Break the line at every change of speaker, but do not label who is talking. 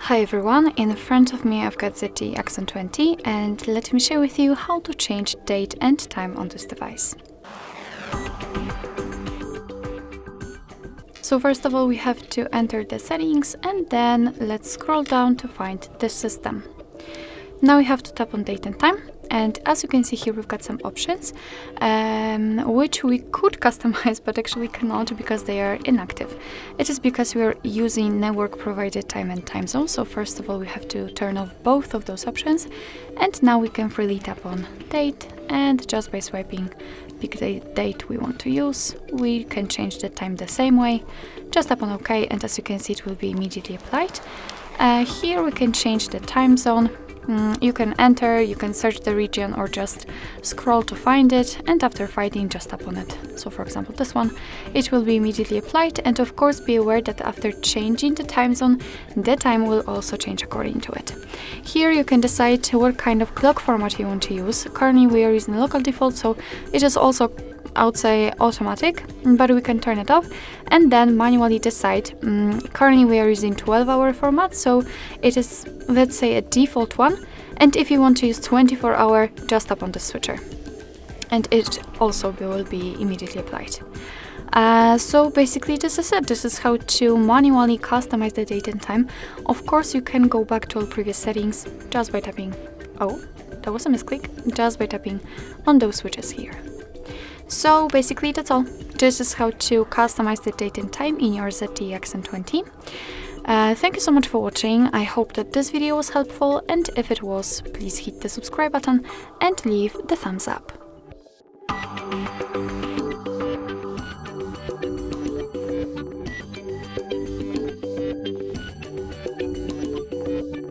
Hi everyone, in front of me I've got ZTE AXON 20 and let me share with you how to change date and time on this device. So first of all we have to enter the settings and then let's scroll down to find the system. Now we have to tap on date and time, and as you can see here we've got some options which we could customize but actually cannot because they are inactive. It is because we are using network provided time and time zone, so first of all we have to turn off both of those options, and now we can freely tap on date, and just by swiping pick the date we want to use, we can change the time the same way. Just tap on OK, and as you can see it will be immediately applied. Here we can change the time zone. You can enter, you can search the region or just scroll to find it, and after finding just tap on it. So for example this one, it will be immediately applied, and of course be aware that after changing the time zone, the time will also change according to it. Here you can decide what kind of clock format you want to use. Currently we are using local default, so it is also, I would say, automatic, but we can turn it off and then manually decide. Currently we are using 12-hour format, so it is, let's say, a default one, and if you want to use 24-hour, just tap on the switcher and it also will be immediately applied. So basically this is it. This is how to manually customize the date and time. Of course you can go back to all previous settings just by tapping, oh, that was a misclick, just by tapping on those switches here. So basically that's all. This is how to customize the date and time in your ZTE AXON 20. Thank you so much for watching. I hope that this video was helpful, and if it was, please hit the subscribe button and leave the thumbs up.